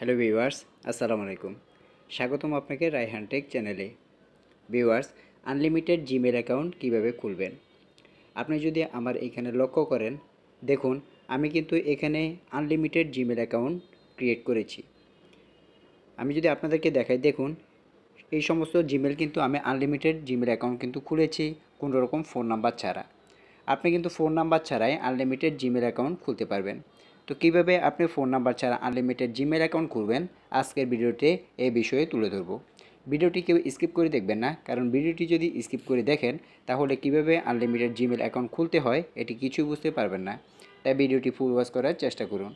Hello viewers, আসসালামু আলাইকুম। স্বাগতম আপনাকে রায়হান টেক চ্যানেলে। ভিউয়ার্স, আনলিমিটেড জিমেল অ্যাকাউন্ট কিভাবে খুলবেন? আপনি যদি আমার এখানে লক্ষ্য করেন, দেখুন আমি কিন্তু এখানে আনলিমিটেড জিমেল অ্যাকাউন্ট ক্রিয়েট করেছি। আমি যদি আপনাদেরকে দেখাই, দেখুন এই সমস্ত জিমেল কিন্তু আমি আনলিমিটেড জিমেল অ্যাকাউন্ট কিন্তু খুলেছি কোনো রকম ফোন নাম্বার ছাড়া। আপনি কিন্তু ফোন নাম্বার ছাড়াই আনলিমিটেড জিমেল অ্যাকাউন্ট খুলতে পারবেন। তো কীভাবে আপনি ফোন নাম্বার ছাড়া আনলিমিটেড জিমেল অ্যাকাউন্ট খুলবেন, আজকের ভিডিওতে এই বিষয়ে তুলে ধরব। ভিডিওটি কেউ স্কিপ করে দেখবেন না, কারণ ভিডিওটি যদি স্কিপ করে দেখেন তাহলে কীভাবে আনলিমিটেড জিমেল অ্যাকাউন্ট খুলতে হয় এটি কিছুই বুঝতে পারবেন না। তাই ভিডিওটি ফুল ওয়াচ করার চেষ্টা করুন।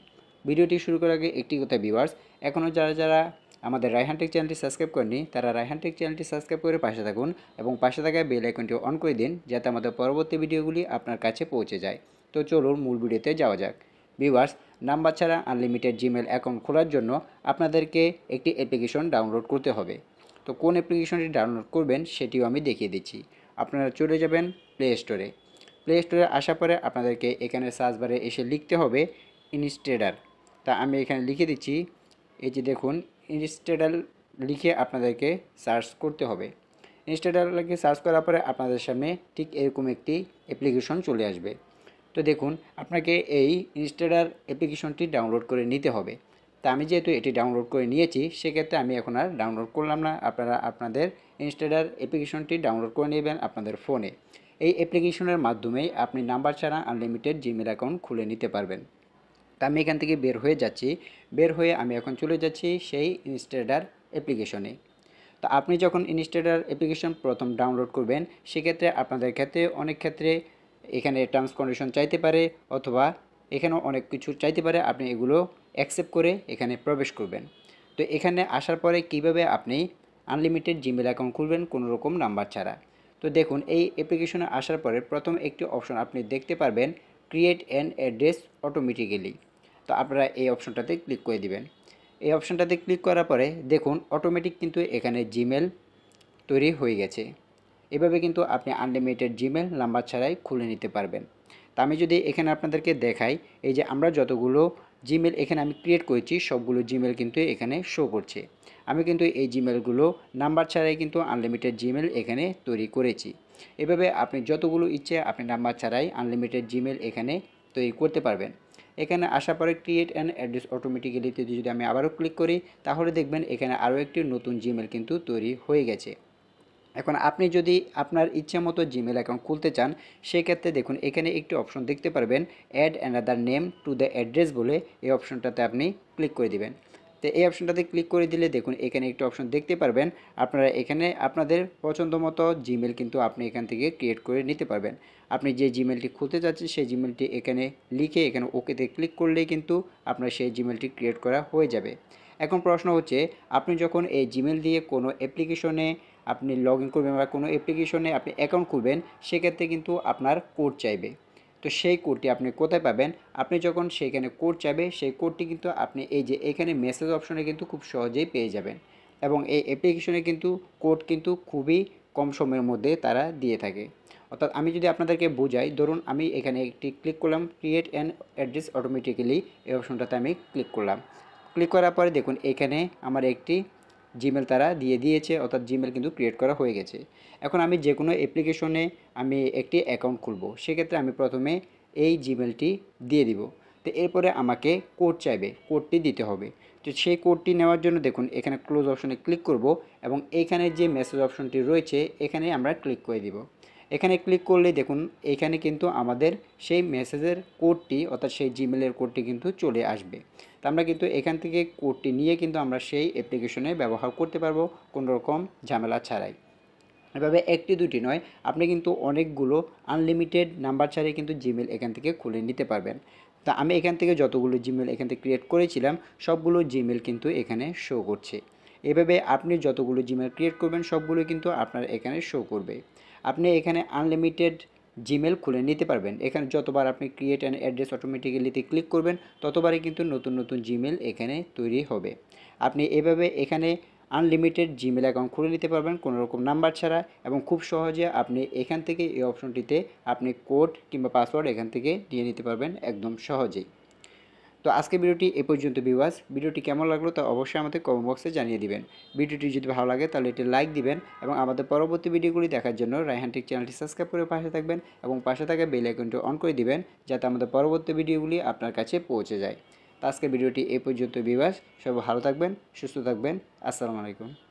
ভিডিওটি শুরু করার আগে একটি কথা ভিউয়ার্স, এখনও যারা আমাদের রায়হান টেক চ্যানেলটি সাবস্ক্রাইব করেননি তারা রায়হান টেক চ্যানেলটি সাবস্ক্রাইব করে পাশে থাকুন এবং পাশে থাকা বেল আইকনটি অন করে দিন, যাতে আমাদের পরবর্তী ভিডিওগুলি আপনার কাছে পৌঁছে যায়। তো চলুন মূল ভিডিওতে যাওয়া যাক। ভিউয়ার্স, নাম্বার ছাড়া আনলিমিটেড জিমেল অ্যাকাউন্ট খোলার জন্য আপনাদেরকে একটি অ্যাপ্লিকেশন ডাউনলোড করতে হবে। তো কোন অ্যাপ্লিকেশনটি ডাউনলোড করবেন সেটিও আমি দেখিয়ে দিচ্ছি। আপনারা চলে যাবেন প্লে স্টোরে। প্লে স্টোরে আসার পরে আপনাদেরকে এখানে সার্চ বারে এসে লিখতে হবে ইনস্টেডার। তা আমি এখানে লিখে দিচ্ছি, এই যে দেখুন ইনস্টেডার লিখে আপনাদেরকে সার্চ করতে হবে। ইনস্টেডার লিখে সার্চ করার পরে আপনাদের সামনে ঠিক এরকম একটি অ্যাপ্লিকেশন চলে আসবে। তো দেখুন আপনাকে এই ইনস্টেডার অ্যাপ্লিকেশনটি ডাউনলোড করে নিতে হবে। তা আমি যেহেতু এটি ডাউনলোড করে নিয়েছি, সেক্ষেত্রে আমি এখন আর ডাউনলোড করলাম না। আপনারা আপনাদের ইনস্টেডার অ্যাপ্লিকেশনটি ডাউনলোড করে নেবেন আপনাদের ফোনে। এই অ্যাপ্লিকেশনের মাধ্যমেই আপনি নাম্বার ছাড়া আনলিমিটেড জিমেল অ্যাকাউন্ট খুলে নিতে পারবেন। তা আমি এখান থেকে বের হয়ে যাচ্ছি। বের হয়ে আমি এখন চলে যাচ্ছি সেই ইনস্টেডার অ্যাপ্লিকেশনে। তো আপনি যখন ইনস্টেডার অ্যাপ্লিকেশন প্রথম ডাউনলোড করবেন, সেক্ষেত্রে আপনাদের ক্ষেত্রে অনেক ক্ষেত্রে এখানে টার্মস কন্ডিশন চাইতে পারে, অথবা এখানেও অনেক কিছু চাইতে পারে। আপনি এগুলো অ্যাকসেপ্ট করে এখানে প্রবেশ করবেন। তো এখানে আসার পরে কিভাবে আপনি আনলিমিটেড জিমেল অ্যাকাউন্ট খুলবেন কোনো রকম নাম্বার ছাড়া। তো দেখুন এই অ্যাপ্লিকেশনে আসার পরে প্রথম একটি অপশন আপনি দেখতে পারবেন, ক্রিয়েট অ্যান অ্যাড্রেস অটোমেটিক্যালি। তো আপনারা এই অপশনটাতে ক্লিক করে দিবেন। এই অপশনটাতে ক্লিক করার পরে দেখুন অটোমেটিক কিন্তু এখানে জিমেল তৈরি হয়ে গেছে। এভাবে কিন্তু আপনি আনলিমিটেড জিমেল নাম্বার ছাড়াই খুলে নিতে পারবেন। তা আমি যদি এখানে আপনাদেরকে দেখাই, এই যে আমরা যতগুলো জিমেল এখানে আমি ক্রিয়েট করেছি সবগুলো জিমেল কিন্তু এখানে শো করছে। আমি কিন্তু এই জিমেলগুলো নাম্বার ছাড়াই কিন্তু আনলিমিটেড জিমেল এখানে তৈরি করেছি। এভাবে আপনি যতগুলো ইচ্ছে আপনি নাম্বার ছাড়াই আনলিমিটেড জিমেল এখানে তৈরি করতে পারবেন। এখানে আসার পরে ক্রিয়েট অ্যান অ্যাড্রেস অটোমেটিক্যালিতে যদি আমি আবারও ক্লিক করি, তাহলে দেখবেন এখানে আরও একটি নতুন জিমেল কিন্তু তৈরি হয়ে গেছে। এখন আপনি যদি আপনার ইচ্ছা মতো জিমেল অ্যাকাউন্ট খুলতে চান, সেক্ষেত্রে দেখুন এখানে একটি অপশন দেখতে পারবেন, add another name to the address বলে। এই অপশনটাতে আপনি ক্লিক করে দিবেন। তো এই অপশনটাতে ক্লিক করে দিলে দেখুন এখানে একটি অপশন দেখতে পারবেন। আপনারা এখানে আপনাদের পছন্দ মতো জিমেল কিন্তু আপনি এখান থেকে ক্রিয়েট করে নিতে পারবেন। আপনি যে জিমেলটি খুলতে চাচ্ছেন সেই জিমেলটি এখানে লিখে এখানে ওকেতে ক্লিক করলেই কিন্তু আপনার সেই জিমেলটি ক্রিয়েট করা হয়ে যাবে। এখন প্রশ্ন হচ্ছে, আপনি যখন এই জিমেল দিয়ে কোনো অ্যাপ্লিকেশনে আপনি লগ ইন করবেন বা কোনো অ্যাপ্লিকেশনে আপনি অ্যাকাউন্ট খুলবেন, সেক্ষেত্রে কিন্তু আপনার কোড চাইবে। তো সেই কোডটি আপনি কোথায় পাবেন? আপনি যখন সেইখানে কোড চাইবে, সেই কোডটি কিন্তু আপনি এই যে এখানে মেসেজ অপশনে কিন্তু খুব সহজেই পেয়ে যাবেন। এবং এই অ্যাপ্লিকেশনে কিন্তু কোড কিন্তু খুবই কম সময়ের মধ্যে তারা দিয়ে থাকে। অর্থাৎ আমি যদি আপনাদেরকে বোঝাই, ধরুন আমি এখানে একটি ক্লিক করলাম, ক্রিয়েট অ্যান অ্যাড্রেস অটোমেটিক্যালি, এই অপশনটাতে আমি ক্লিক করলাম। ক্লিক করার পরে দেখুন এখানে আমার একটি জিমেল তারা দিয়ে দিয়েছে, অর্থাৎ জিমেল কিন্তু ক্রিয়েট করা হয়ে গেছে। এখন আমি যে কোনো অ্যাপ্লিকেশনে আমি একটি অ্যাকাউন্ট খুলব, সেক্ষেত্রে আমি প্রথমে এই জিমেলটি দিয়ে দিব। তো এরপরে আমাকে কোড চাইবে, কোডটি দিতে হবে। তো সেই কোডটি নেওয়ার জন্য দেখুন এখানে ক্লোজ অপশনে ক্লিক করব এবং এখানে যে মেসেজ অপশনটি রয়েছে এখানে আমরা ক্লিক করে দিব। এখানে ক্লিক করলে দেখুন এখানে কিন্তু আমাদের সেই মেসেজের কোডটি, অর্থাৎ সেই জিমেলের কোডটি কিন্তু চলে আসবে। তো আমরা কিন্তু এখান থেকে কোডটি নিয়ে কিন্তু আমরা সেই অ্যাপ্লিকেশনে ব্যবহার করতে পারবো কোনো রকম ঝামেলা ছাড়াই। এভাবে একটি দুটি নয়, আপনি কিন্তু অনেকগুলো আনলিমিটেড নাম্বার ছাড়াই কিন্তু জিমেল এখান থেকে খুলে নিতে পারবেন। তা আমি এখান থেকে যতগুলো জিমেল এখান থেকে ক্রিয়েট করেছিলাম সবগুলো জিমেল কিন্তু এখানে শো করছে। এভাবে আপনি যতগুলো জিমেল ক্রিয়েট করবেন সবগুলো কিন্তু আপনার এখানে শো করবে। আপনি এখানে আনলিমিটেড জিমেল খুলে নিতে পারবেন। এখানে যতবার আপনি ক্রিয়েট অ্যান অ্যাড্রেস অটোমেটিক্যালিতে ক্লিক করবেন, ততবারই কিন্তু নতুন নতুন জিমেল এখানে তৈরি হবে। আপনি এভাবে এখানে আনলিমিটেড জিমেল অ্যাকাউন্ট খুলে নিতে পারবেন কোনো রকম নাম্বার ছাড়া, এবং খুব সহজে আপনি এখান থেকে এই অপশনটিতে আপনি কোড কিংবা পাসওয়ার্ড এখান থেকে দিয়ে নিতে পারবেন একদম সহজেই। তো আজকে ভিডিওটি এ পর্যন্ত ভিউয়ার্স। ভিডিওটি কেমন লাগলো তা অবশ্যই আমাদের কমেন্ট বক্সে জানিয়ে দিবেন। ভিডিওটি যদি ভালো লাগে তাহলে এটি লাইক দিবেন এবং আমাদের পরবর্তী ভিডিওগুলি দেখার জন্য রায়হান টেক চ্যানেলটি সাবস্ক্রাইব করে পাশে থাকবেন এবং পাশে থাকা বেল আইকনটি অন করে দিবেন যাতে আমাদের পরবর্তী ভিডিওগুলি আপনার কাছে পৌঁছে যায়। তো আজকের ভিডিওটি এ পর্যন্ত ভিউয়ার্স। সবাই ভালো থাকবেন, সুস্থ থাকবেন। আসসালামু আলাইকুম।